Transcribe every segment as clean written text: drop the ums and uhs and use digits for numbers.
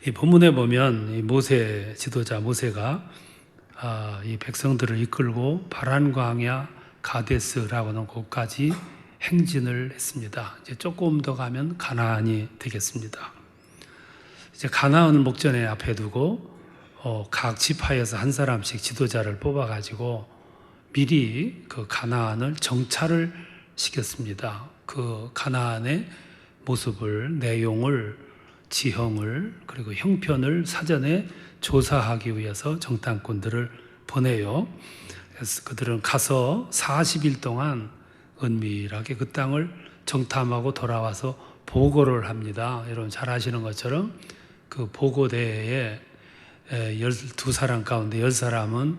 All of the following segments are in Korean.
이 본문에 보면 이 모세 지도자 모세가 이 백성들을 이끌고 바란 광야 가데스라고 하는 곳까지 행진을 했습니다. 이제 조금 더 가면 가나안이 되겠습니다. 이제 가나안을 목전에 앞에 두고 각 지파에서 한 사람씩 지도자를 뽑아가지고 미리 그 가나안을 정찰을 시켰습니다. 그 가나안의 모습을, 내용을, 지형을, 그리고 형편을 사전에 조사하기 위해서 정탐꾼들을 보내요. 그래서 그들은 가서 40일 동안 은밀하게 그 땅을 정탐하고 돌아와서 보고를 합니다. 여러분 잘 아시는 것처럼 그 보고대회에 12사람 가운데 10사람은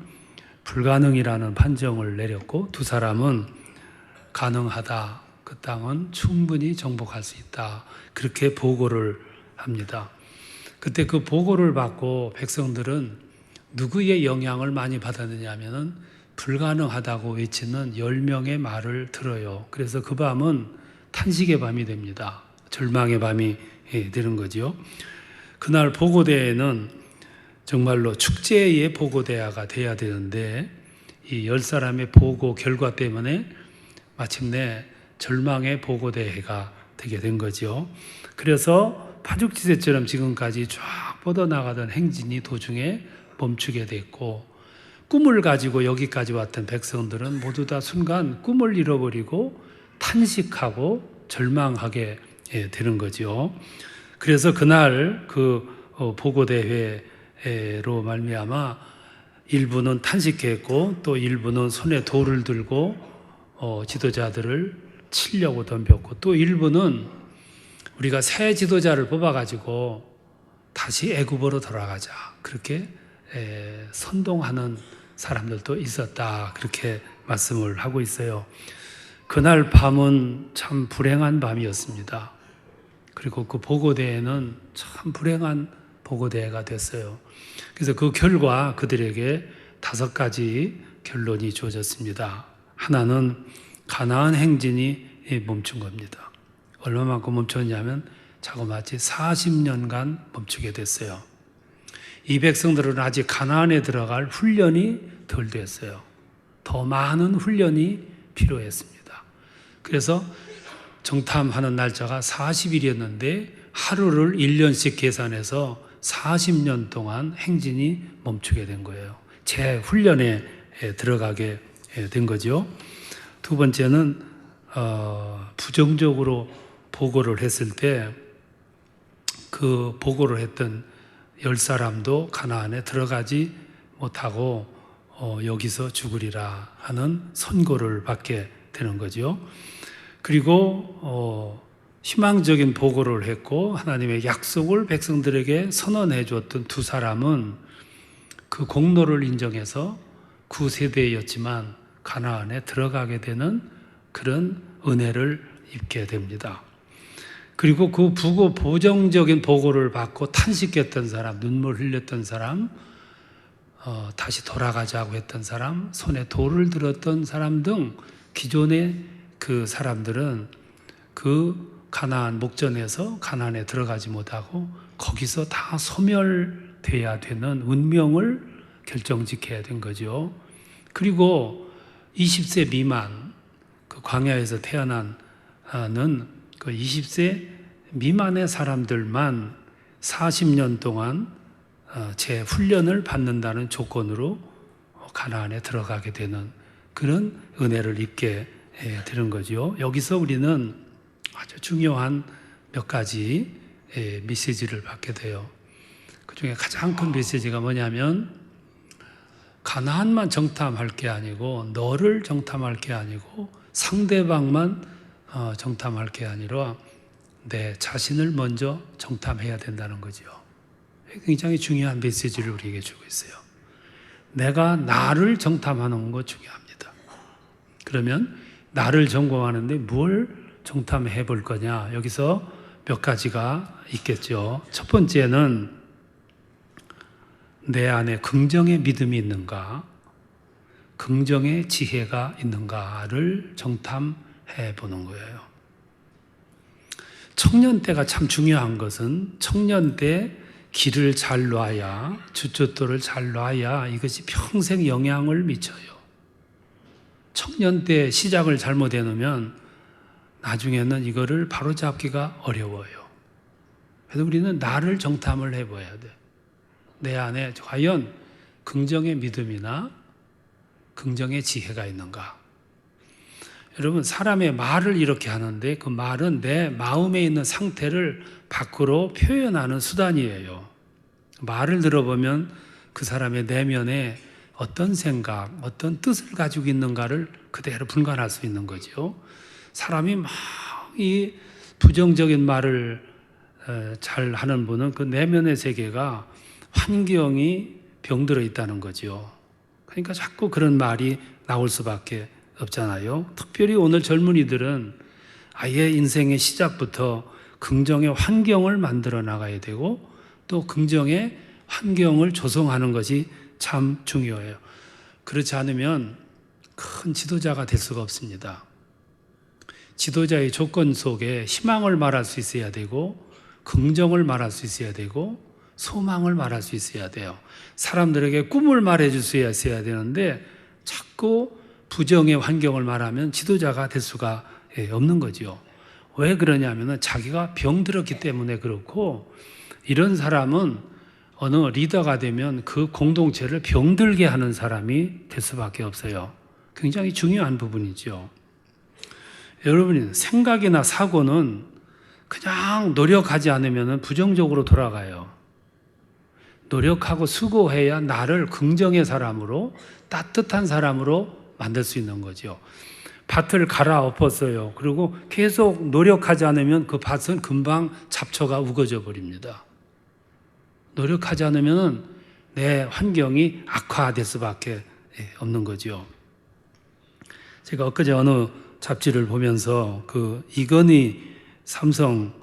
불가능이라는 판정을 내렸고 2사람은 가능하다. 그 땅은 충분히 정복할 수 있다. 그렇게 보고를 합니다. 그때 그 보고를 받고 백성들은 누구의 영향을 많이 받았느냐 하면은 불가능하다고 외치는 10명의 말을 들어요. 그래서 그 밤은 탄식의 밤이 됩니다. 절망의 밤이 되는 거죠. 그날 보고대회는 정말로 축제의 보고대회가 돼야 되는데 이 10사람의 보고 결과 때문에 마침내 절망의 보고대회가 되게 된 거죠. 그래서 파죽지세처럼 지금까지 쫙 뻗어나가던 행진이 도중에 멈추게 됐고 꿈을 가지고 여기까지 왔던 백성들은 모두 다 순간 꿈을 잃어버리고 탄식하고 절망하게 되는 거죠. 그래서 그날 그 보고대회로 말미암아 일부는 탄식했고 또 일부는 손에 돌을 들고 지도자들을 치려고 덤볐고 또 일부는 우리가 새 지도자를 뽑아가지고 다시 애굽으로 돌아가자 그렇게 선동하는 사람들도 있었다 그렇게 말씀을 하고 있어요. 그날 밤은 참 불행한 밤이었습니다. 그리고 그 보고대회는 참 불행한 보고대회가 됐어요. 그래서 그 결과 그들에게 5가지 결론이 주어졌습니다. 하나는 가나안 행진이 멈춘 겁니다. 얼마만큼 멈췄냐면 자그마치 40년간 멈추게 됐어요. 이 백성들은 아직 가나안에 들어갈 훈련이 덜 됐어요. 더 많은 훈련이 필요했습니다. 그래서 정탐하는 날짜가 40일이었는데 하루를 1년씩 계산해서 40년 동안 행진이 멈추게 된 거예요. 재훈련에 들어가게 된 거죠. 두 번째는 부정적으로 보고를 했을 때 그 보고를 했던 10사람도 가나안에 들어가지 못하고 여기서 죽으리라 하는 선고를 받게 되는 거죠. 그리고 희망적인 보고를 했고 하나님의 약속을 백성들에게 선언해 줬던 2사람은 그 공로를 인정해서 구세대였지만 가나안에 들어가게 되는 그런 은혜를 입게 됩니다. 그리고 그 부정적인 보고를 받고 탄식했던 사람, 눈물 흘렸던 사람, 다시 돌아가자고 했던 사람, 손에 돌을 들었던 사람 등 기존의 그 사람들은 그 가나안 목전에서 가나안에 들어가지 못하고 거기서 다 소멸돼야 되는 운명을 결정짓게 된 거죠. 그리고 20세 미만 그 광야에서 태어나는 그 20세 미만의 사람들만 40년 동안 재훈련을 받는다는 조건으로 가나안에 들어가게 되는 그런 은혜를 입게 되는 거죠. 여기서 우리는 아주 중요한 몇 가지 메시지를 받게 돼요. 그 중에 가장 큰 메시지가 뭐냐면 가나안만 정탐할 게 아니고 너를 정탐할 게 아니고 상대방만 정탐할 게 아니라 내 자신을 먼저 정탐해야 된다는 거죠. 굉장히 중요한 메시지를 우리에게 주고 있어요. 내가 나를 정탐하는 거 중요합니다. 그러면 나를 점검하는데 뭘 정탐해 볼 거냐? 여기서 몇 가지가 있겠죠. 첫 번째는 내 안에 긍정의 믿음이 있는가, 긍정의 지혜가 있는가를 정탐해 보는 거예요. 청년 때가 참 중요한 것은 청년 때 길을 잘 놔야, 주춧돌을 잘 놔야 이것이 평생 영향을 미쳐요. 청년 때 시작을 잘못해 놓으면 나중에는 이거를 바로잡기가 어려워요. 그래서 우리는 나를 정탐을 해봐야 돼. 내 안에 과연 긍정의 믿음이나 긍정의 지혜가 있는가? 여러분, 사람의 말을 이렇게 하는데 그 말은 내 마음에 있는 상태를 밖으로 표현하는 수단이에요. 말을 들어보면 그 사람의 내면에 어떤 생각, 어떤 뜻을 가지고 있는가를 그대로 분간할 수 있는 거죠. 사람이 막 이 부정적인 말을 잘 하는 분은 그 내면의 세계가 환경이 병들어 있다는 거죠. 그러니까 자꾸 그런 말이 나올 수밖에 없잖아요. 특별히 오늘 젊은이들은 아예 인생의 시작부터 긍정의 환경을 만들어 나가야 되고 또 긍정의 환경을 조성하는 것이 참 중요해요. 그렇지 않으면 큰 지도자가 될 수가 없습니다. 지도자의 조건 속에 희망을 말할 수 있어야 되고 긍정을 말할 수 있어야 되고 소망을 말할 수 있어야 돼요. 사람들에게 꿈을 말해줄 수 있어야 되는데 자꾸 부정의 환경을 말하면 지도자가 될 수가 없는 거죠. 왜 그러냐면 자기가 병들었기 때문에 그렇고, 이런 사람은 어느 리더가 되면 그 공동체를 병들게 하는 사람이 될 수밖에 없어요. 굉장히 중요한 부분이죠. 여러분, 생각이나 사고는 그냥 노력하지 않으면 부정적으로 돌아가요. 노력하고 수고해야 나를 긍정의 사람으로, 따뜻한 사람으로 만들 수 있는 거죠. 밭을 갈아엎었어요. 그리고 계속 노력하지 않으면 그 밭은 금방 잡초가 우거져 버립니다. 노력하지 않으면 내 환경이 악화될 수밖에 없는 거죠. 제가 엊그제 어느 잡지를 보면서 그 이건희 삼성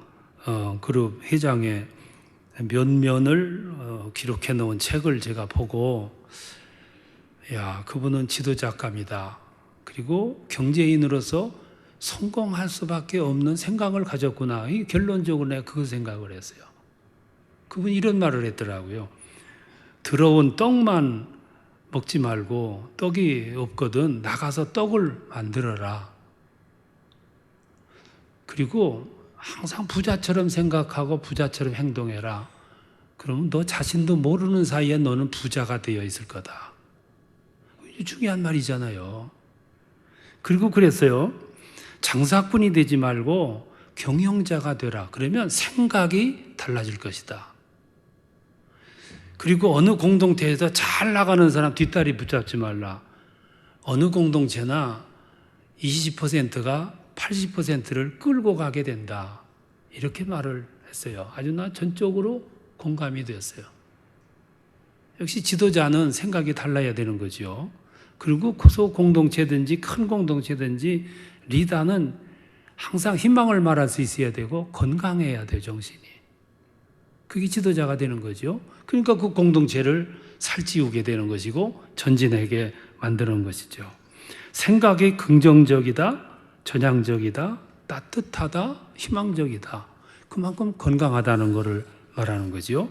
그룹 회장의 면면을 기록해 놓은 책을 제가 보고, 야, 그분은 지도작가입니다. 그리고 경제인으로서 성공할 수밖에 없는 생각을 가졌구나. 이 결론적으로 내가 그 생각을 했어요. 그분이 이런 말을 했더라고요. 들어온 떡만 먹지 말고, 떡이 없거든 나가서 떡을 만들어라. 그리고 항상 부자처럼 생각하고 부자처럼 행동해라. 그러면 너 자신도 모르는 사이에 너는 부자가 되어 있을 거다. 중요한 말이잖아요. 그리고 그랬어요. 장사꾼이 되지 말고 경영자가 되라. 그러면 생각이 달라질 것이다. 그리고 어느 공동체에서 잘 나가는 사람 뒷다리 붙잡지 말라. 어느 공동체나 20%가 80%를 끌고 가게 된다. 이렇게 말을 했어요. 아주 나 전적으로 공감이 되었어요. 역시 지도자는 생각이 달라야 되는 거죠. 그리고 소공동체든지 큰 공동체든지 리더는 항상 희망을 말할 수 있어야 되고 건강해야 돼요, 정신이. 그게 지도자가 되는 거죠. 그러니까 그 공동체를 살찌우게 되는 것이고 전진하게 만드는 것이죠. 생각이 긍정적이다, 전향적이다, 따뜻하다, 희망적이다. 그만큼 건강하다는 것을 말하는 거죠.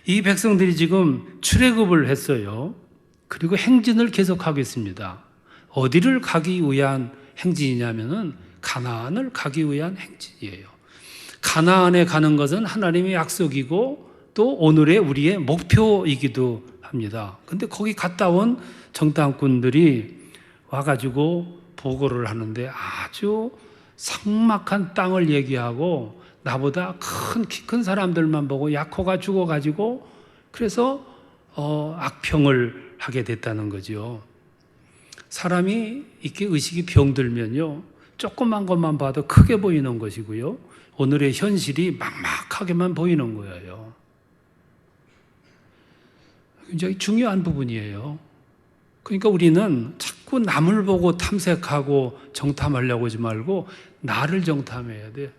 이 백성들이 지금 출애굽을 했어요. 그리고 행진을 계속하고 있습니다. 어디를 가기 위한 행진이냐면은 가나안을 가기 위한 행진이에요. 가나안에 가는 것은 하나님의 약속이고 또 오늘의 우리의 목표이기도 합니다. 근데 거기 갔다 온 정탐꾼들이 와가지고 보고를 하는데 아주 삭막한 땅을 얘기하고 나보다 키 큰 사람들만 보고 야코가 죽어가지고 그래서 악평을 하게 됐다는 거죠. 사람이 이렇게 의식이 병들면요, 조그만 것만 봐도 크게 보이는 것이고요, 오늘의 현실이 막막하게만 보이는 거예요. 굉장히 중요한 부분이에요. 그러니까 우리는 자꾸 남을 보고 탐색하고 정탐하려고 하지 말고 나를 정탐해야 돼.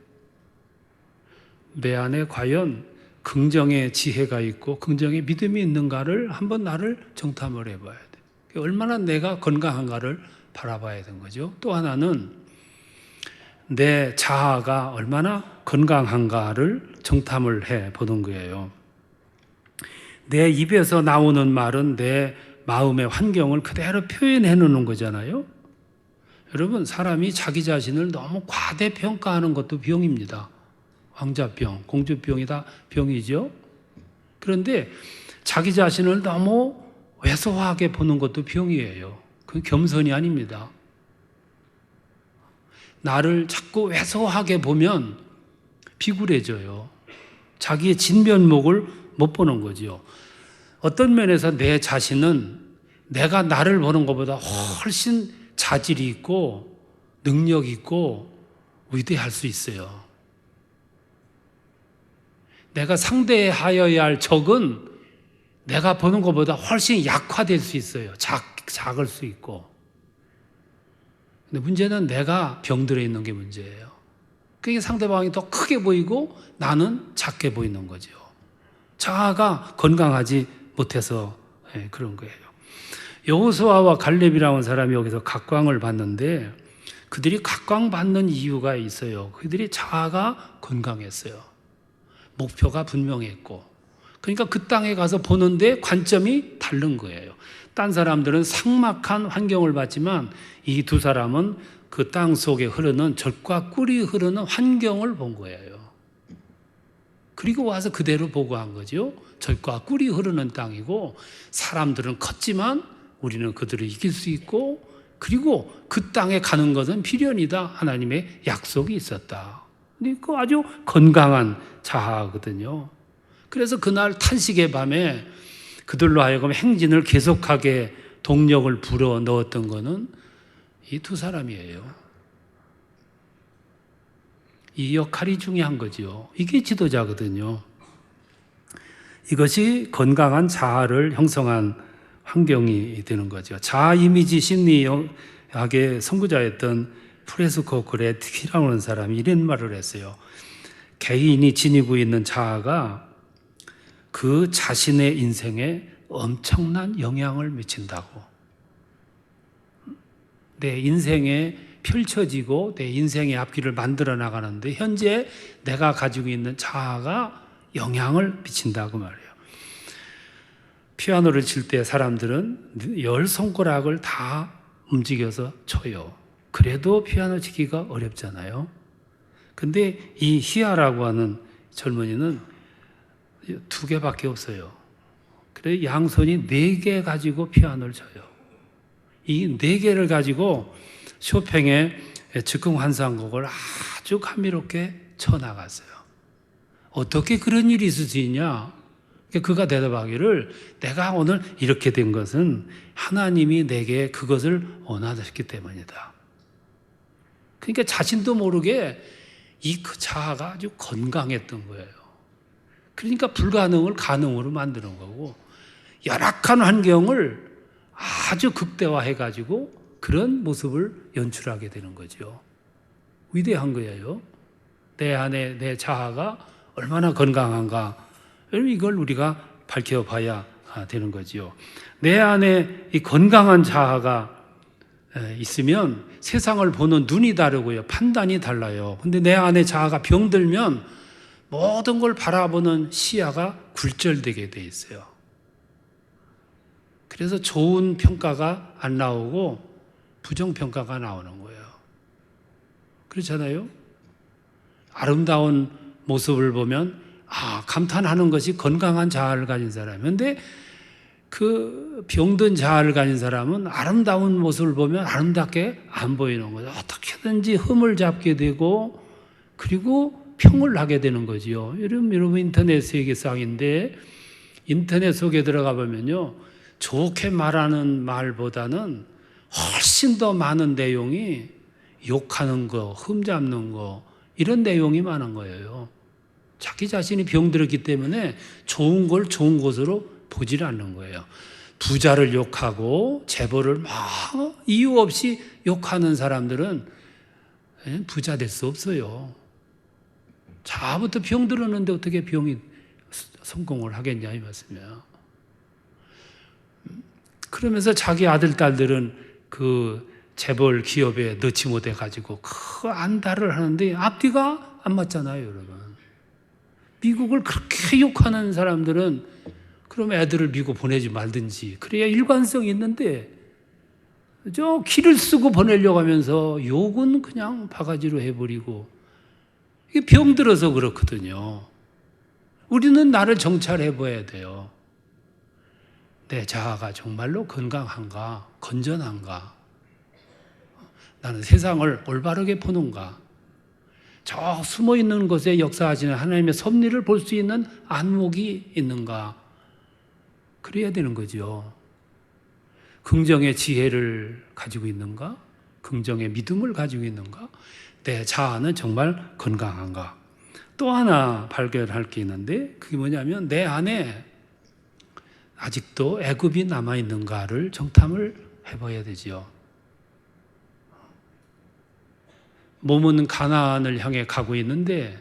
내 안에 과연 긍정의 지혜가 있고 긍정의 믿음이 있는가를 한번 나를 정탐을 해봐야 돼. 얼마나 내가 건강한가를 바라봐야 되는 거죠. 또 하나는 내 자아가 얼마나 건강한가를 정탐을 해보는 거예요. 내 입에서 나오는 말은 내 마음의 환경을 그대로 표현해 놓는 거잖아요. 여러분, 사람이 자기 자신을 너무 과대평가하는 것도 병입니다. 왕자병, 공주병이 다 병이죠. 그런데 자기 자신을 너무 왜소하게 보는 것도 병이에요. 그건 겸손이 아닙니다. 나를 자꾸 왜소하게 보면 비굴해져요. 자기의 진면목을 못 보는 거죠. 어떤 면에서 내 자신은 내가 나를 보는 것보다 훨씬 자질이 있고 능력 있고 위대할 수 있어요. 내가 상대하여야 할 적은 내가 보는 것보다 훨씬 약화될 수 있어요. 작을 수 있고. 근데 문제는 내가 병들어 있는 게 문제예요. 그러니까 상대방이 더 크게 보이고 나는 작게 보이는 거죠. 자아가 건강하지 못해서 그런 거예요. 여호수아와 갈렙이라는 사람이 여기서 각광을 받는데 그들이 각광받는 이유가 있어요. 그들이 자아가 건강했어요. 목표가 분명했고. 그러니까 그 땅에 가서 보는데 관점이 다른 거예요. 딴 사람들은 삭막한 환경을 봤지만 이 두 사람은 그 땅 속에 흐르는 젖과 꿀이 흐르는 환경을 본 거예요. 그리고 와서 그대로 보고한 거죠. 젖과 꿀이 흐르는 땅이고 사람들은 컸지만 우리는 그들을 이길 수 있고 그리고 그 땅에 가는 것은 필연이다. 하나님의 약속이 있었다. 근데 그 아주 건강한 자아거든요. 그래서 그날 탄식의 밤에 그들로 하여금 행진을 계속하게 동력을 불어 넣었던 것은 이 두 사람이에요. 이 역할이 중요한 거죠. 이게 지도자거든요. 이것이 건강한 자아를 형성한 환경이 되는 거죠. 자아 이미지 심리학의 선구자였던 프레스코 그레티라고 하는 사람이 이런 말을 했어요. 개인이 지니고 있는 자아가 그 자신의 인생에 엄청난 영향을 미친다고. 내 인생에 펼쳐지고 내 인생의 앞길을 만들어 나가는데 현재 내가 가지고 있는 자아가 영향을 미친다고 말해요. 피아노를 칠 때 사람들은 10손가락을 다 움직여서 쳐요. 그래도 피아노 치기가 어렵잖아요. 근데 이 희아라고 하는 젊은이는 2개밖에 없어요. 그래서 양손이 4개 가지고 피아노를 쳐요. 이 4개를 가지고 쇼팽의 즉흥환상곡을 아주 감미롭게 쳐나갔어요. 어떻게 그런 일이 있을 수 있냐? 그가 대답하기를 내가 오늘 이렇게 된 것은 하나님이 내게 그것을 원하셨기 때문이다. 그러니까 자신도 모르게 이 그 자아가 아주 건강했던 거예요. 그러니까 불가능을 가능으로 만드는 거고 열악한 환경을 아주 극대화해가지고 그런 모습을 연출하게 되는 거죠. 위대한 거예요. 내 안에 내 자아가 얼마나 건강한가. 이걸 우리가 밝혀봐야 되는 거죠. 내 안에 이 건강한 자아가 있으면 세상을 보는 눈이 다르고요. 판단이 달라요. 근데 내 안에 자아가 병들면 모든 걸 바라보는 시야가 굴절되게 돼 있어요. 그래서 좋은 평가가 안 나오고 부정평가가 나오는 거예요. 그렇잖아요? 아름다운 모습을 보면 감탄하는 것이 건강한 자아를 가진 사람이에요. 그런데 그 병든 자아를 가진 사람은 아름다운 모습을 보면 아름답게 안 보이는 거죠. 어떻게든지 흠을 잡게 되고 그리고 평을 하게 되는 거지요. 여러분 인터넷 세계상인데 인터넷 속에 들어가 보면요. 좋게 말하는 말보다는 훨씬 더 많은 내용이 욕하는 거, 흠 잡는 거 이런 내용이 많은 거예요. 자기 자신이 병들었기 때문에 좋은 걸 좋은 것으로 보질 않는 거예요. 부자를 욕하고 재벌을 막 이유 없이 욕하는 사람들은 부자 될 수 없어요. 자부터 병들었는데 어떻게 병이 성공을 하겠냐 이 말씀이에요. 그러면서 자기 아들, 딸들은 그 재벌 기업에 넣지 못해가지고 그 안달을 하는데 앞뒤가 안 맞잖아요, 여러분. 미국을 그렇게 욕하는 사람들은 그럼 애들을 미국 보내지 말든지. 그래야 일관성이 있는데 저 기를 쓰고 보내려고 하면서 욕은 그냥 바가지로 해버리고, 이게 병들어서 그렇거든요. 우리는 나를 정찰해 봐야 돼요. 내 자아가 정말로 건강한가, 건전한가, 나는 세상을 올바르게 보는가, 저 숨어있는 곳에 역사하시는 하나님의 섭리를 볼 수 있는 안목이 있는가, 그래야 되는 거죠. 긍정의 지혜를 가지고 있는가, 긍정의 믿음을 가지고 있는가, 내 자아는 정말 건강한가. 또 하나 발견할 게 있는데 그게 뭐냐면 내 안에 아직도 애굽이 남아있는가를 정탐을 해봐야 되지요. 몸은 가나안을 향해 가고 있는데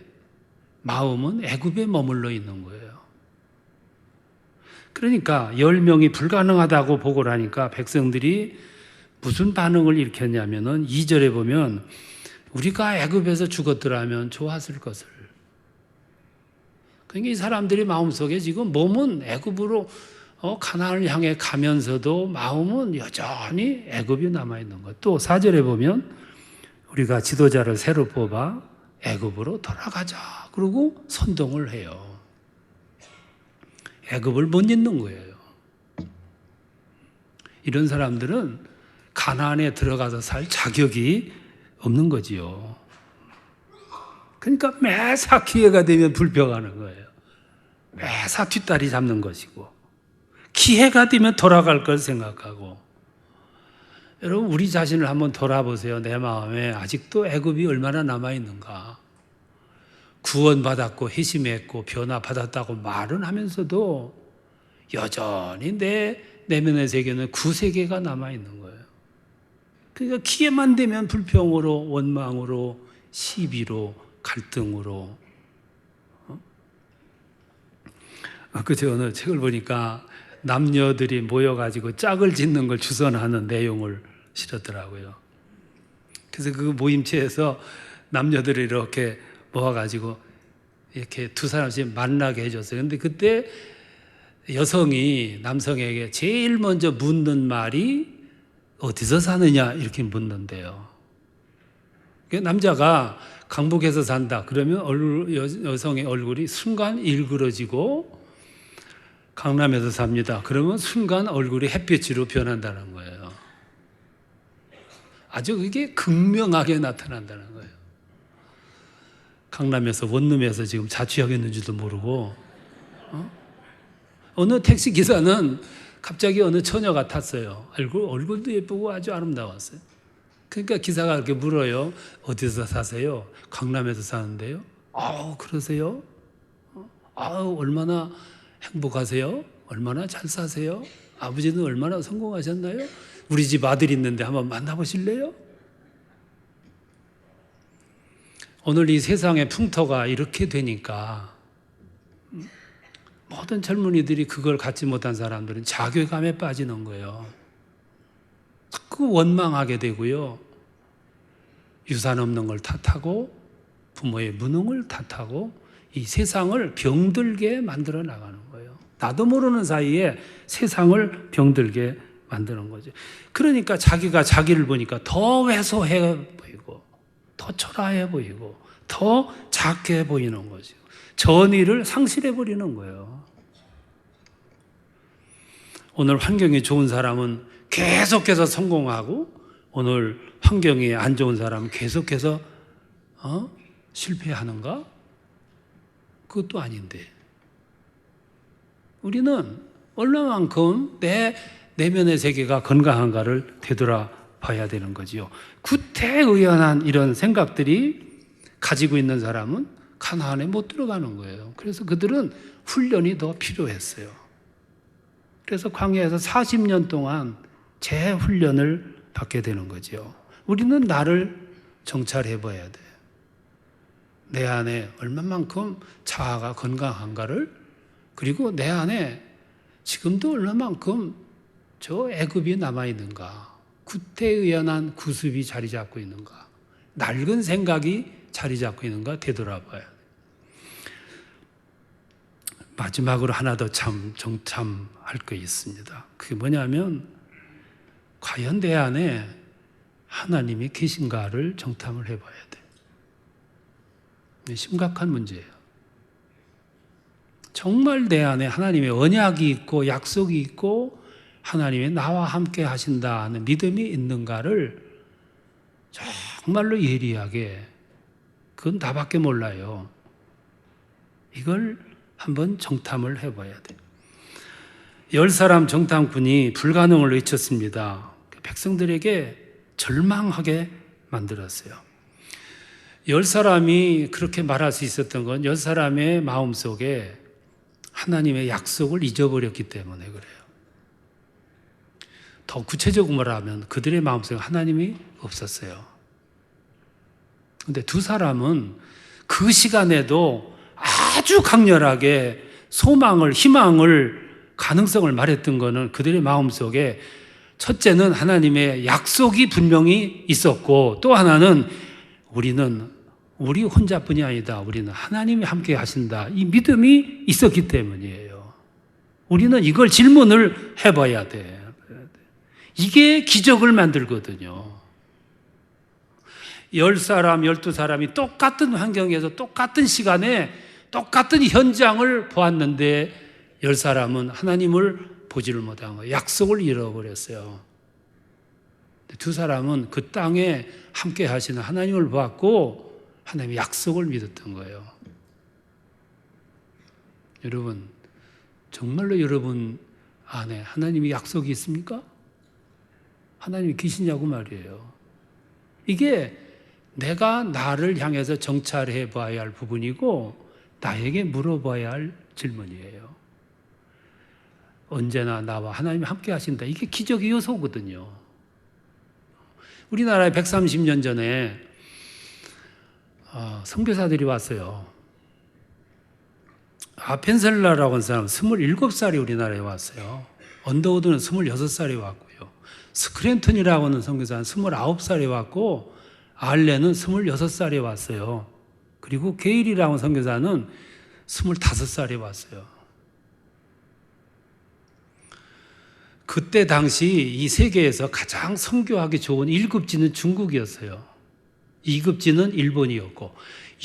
마음은 애굽에 머물러 있는 거예요. 그러니까 10명이 불가능하다고 보고를 하니까 백성들이 무슨 반응을 일으켰냐면은 2절에 보면 우리가 애굽에서 죽었더라면 좋았을 것을. 그러니까 이 사람들이 마음속에 지금 몸은 애굽으로 가나안을 향해 가면서도 마음은 여전히 애굽이 남아있는 것. 또 4절에 보면 우리가 지도자를 새로 뽑아 애굽으로 돌아가자. 그러고 선동을 해요. 애굽을 못 잊는 거예요. 이런 사람들은 가나안에 들어가서 살 자격이 없는 거지요. 그러니까 매사 기회가 되면 불평하는 거예요. 매사 뒷다리 잡는 것이고, 기회가 되면 돌아갈 걸 생각하고. 여러분, 우리 자신을 한번 돌아보세요. 내 마음에 아직도 애굽이 얼마나 남아있는가. 구원받았고 회심했고 변화받았다고 말은 하면서도 여전히 내 내면의 세계는 구세계가 남아있는 거예요. 그러니까 기회만 되면 불평으로, 원망으로, 시비로, 갈등으로. 그저 어느 책을 보니까 남녀들이 모여가지고 짝을 짓는 걸 주선하는 내용을 실었더라고요. 그래서 그 모임체에서 남녀들이 이렇게 모아가지고 이렇게 두 사람씩 만나게 해줬어요. 근데 그때 여성이 남성에게 제일 먼저 묻는 말이 어디서 사느냐 이렇게 묻는데요. 남자가 강북에서 산다 그러면 여성의 얼굴이 순간 일그러지고, 강남에서 삽니다 그러면 순간 얼굴이 햇빛으로 변한다는 거예요. 아주 그게 극명하게 나타난다는 거예요. 강남에서 원룸에서 지금 자취하겠는지도 모르고, 어느 택시 기사는 갑자기 어느 처녀가 탔어요. 얼굴도 예쁘고 아주 아름다웠어요. 그러니까 기사가 이렇게 물어요. 어디서 사세요? 강남에서 사는데요. 그러세요? 얼마나 행복하세요? 얼마나 잘 사세요? 아버지는 얼마나 성공하셨나요? 우리 집 아들 있는데 한번 만나보실래요? 오늘 이 세상의 풍토가 이렇게 되니까 모든 젊은이들이 그걸 갖지 못한 사람들은 자괴감에 빠지는 거예요. 자꾸 원망하게 되고요. 유산 없는 걸 탓하고 부모의 무능을 탓하고 이 세상을 병들게 만들어 나가는 거예요. 나도 모르는 사이에 세상을 병들게 만드는 거죠. 그러니까 자기가 자기를 보니까 더 왜소해 보이고 더 초라해 보이고 더 작게 보이는 거죠. 전의를 상실해 버리는 거예요. 오늘 환경이 좋은 사람은 계속해서 성공하고 오늘 환경이 안 좋은 사람은 계속해서 실패하는가? 그것도 아닌데 우리는 얼마만큼 내 내면의 세계가 건강한가를 되돌아봐야 되는 거지요. 구태의연한 이런 생각들이 가지고 있는 사람은 가나안에 못 들어가는 거예요. 그래서 그들은 훈련이 더 필요했어요. 그래서 광야에서 40년 동안 재훈련을 받게 되는 거죠. 우리는 나를 정찰해 봐야 돼. 내 안에 얼마만큼 자아가 건강한가를, 그리고 내 안에 지금도 얼마만큼 저 애굽이 남아있는가, 구태의연한 구습이 자리 잡고 있는가, 낡은 생각이 자리 잡고 있는가 되돌아봐야 돼. 마지막으로 하나 더 정탐할 거 있습니다. 그게 뭐냐면 과연 내 안에 하나님이 계신가를 정탐을 해봐야 돼. 심각한 문제예요. 정말 내 안에 하나님의 언약이 있고 약속이 있고 하나님이 나와 함께 하신다는 믿음이 있는가를 정말로 예리하게, 그건 나밖에 몰라요. 이걸 한번 정탐을 해봐야 돼요. 10사람 정탐꾼이 불가능을 외쳤습니다. 백성들에게 절망하게 만들었어요. 10사람이 그렇게 말할 수 있었던 건 10사람의 마음속에 하나님의 약속을 잊어버렸기 때문에 그래요. 더 구체적으로 말하면 그들의 마음속에 하나님이 없었어요. 그런데 2사람은 그 시간에도 아주 강렬하게 소망을, 희망을, 가능성을 말했던 것은 그들의 마음속에 첫째는 하나님의 약속이 분명히 있었고, 또 하나는 우리 혼자뿐이 아니다. 우리는 하나님이 함께 하신다. 이 믿음이 있었기 때문이에요. 우리는 이걸 질문을 해봐야 돼. 이게 기적을 만들거든요. 10사람, 12사람이 똑같은 환경에서 똑같은 시간에 똑같은 현장을 보았는데 10사람은 하나님을 보지를 못한 거예요. 약속을 잃어버렸어요. 2사람은 그 땅에 함께 하시는 하나님을 보았고 하나님의 약속을 믿었던 거예요. 여러분, 정말로 여러분 안에 하나님의 약속이 있습니까? 하나님이 계시냐고 말이에요. 이게 내가 나를 향해서 정찰해 봐야 할 부분이고 나에게 물어봐야 할 질문이에요. 언제나 나와 하나님이 함께 하신다. 이게 기적의 요소거든요. 우리나라에 130년 전에 선교사들이 왔어요. 아펜셀라라고 하는 사람은 27살이 우리나라에 왔어요. 언더우드는 26살이 왔고요. 스크랜턴이라고 하는 선교사는 29살이 왔고 알렌은 26살이 왔어요. 그리고 게일이라고 하는 선교사는 25살이 왔어요. 그때 당시 이 세계에서 가장 선교하기 좋은 1급지는 중국이었어요. 2급지는 일본이었고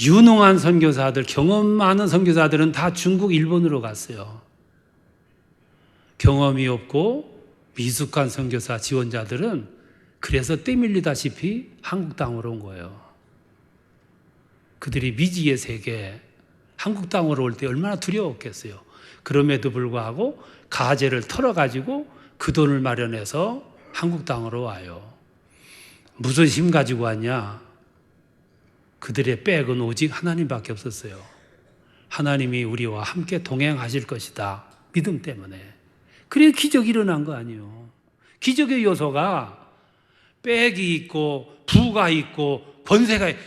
유능한 선교사들, 경험 많은 선교사들은 다 중국, 일본으로 갔어요. 경험이 없고 미숙한 선교사 지원자들은 그래서 떼밀리다시피 한국 땅으로 온 거예요. 그들이 미지의 세계, 한국 땅으로 올 때 얼마나 두려웠겠어요. 그럼에도 불구하고 가재를 털어가지고 그 돈을 마련해서 한국 땅으로 와요. 무슨 힘 가지고 왔냐? 그들의 백은 오직 하나님밖에 없었어요. 하나님이 우리와 함께 동행하실 것이다. 믿음 때문에. 그래 기적이 일어난 거 아니에요. 기적의 요소가 백이 있고 부가 있고 권세가 있고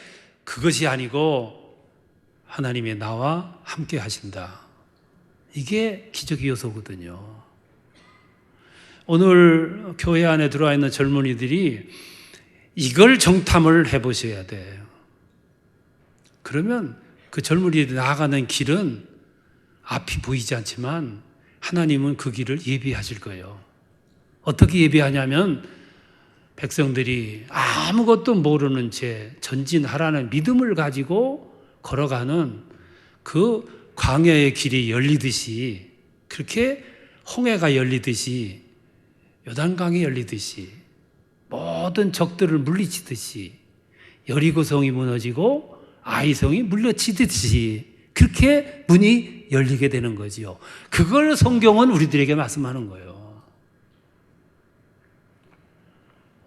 그것이 아니고 하나님이 나와 함께 하신다. 이게 기적의 요소거든요. 오늘 교회 안에 들어와 있는 젊은이들이 이걸 정탐을 해보셔야 돼요. 그러면 그 젊은이들이 나아가는 길은 앞이 보이지 않지만 하나님은 그 길을 예비하실 거예요. 어떻게 예비하냐면 백성들이 아무것도 모르는 채 전진하라는 믿음을 가지고 걸어가는 그 광야의 길이 열리듯이, 그렇게 홍해가 열리듯이, 요단강이 열리듯이, 모든 적들을 물리치듯이, 여리고성이 무너지고 아이성이 물려치듯이 그렇게 문이 열리게 되는 거지요. 그걸 성경은 우리들에게 말씀하는 거예요.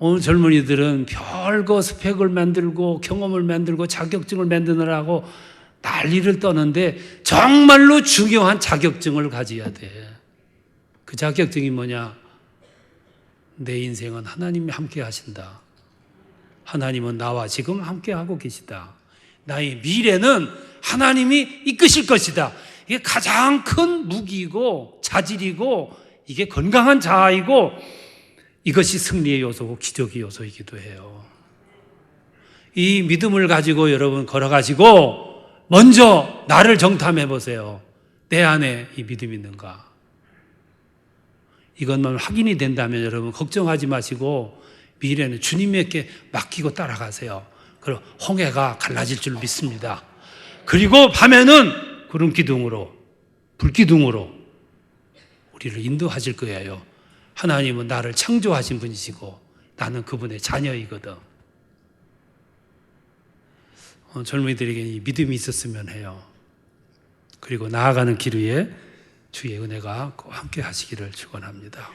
오늘 젊은이들은 별거 스펙을 만들고 경험을 만들고 자격증을 만드느라고 난리를 떠는데 정말로 중요한 자격증을 가져야 돼. 그 자격증이 뭐냐? 내 인생은 하나님이 함께 하신다. 하나님은 나와 지금 함께 하고 계시다. 나의 미래는 하나님이 이끄실 것이다. 이게 가장 큰 무기이고 자질이고 이게 건강한 자아이고 이것이 승리의 요소고 기적의 요소이기도 해요. 이 믿음을 가지고 여러분 걸어가시고 먼저 나를 정탐해 보세요. 내 안에 이 믿음이 있는가? 이것만 확인이 된다면 여러분 걱정하지 마시고 미래는 주님에게 맡기고 따라가세요. 그리고 홍해가 갈라질 줄 믿습니다. 그리고 밤에는 구름 기둥으로, 불 기둥으로 우리를 인도하실 거예요. 하나님은 나를 창조하신 분이시고 나는 그분의 자녀이거든. 젊은이들에게 이 믿음이 있었으면 해요. 그리고 나아가는 길 위에 주의 은혜가 꼭 함께 하시기를 축원합니다.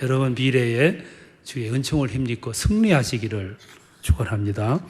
여러분 미래에 주의 은총을 힘입고 승리하시기를 축원합니다.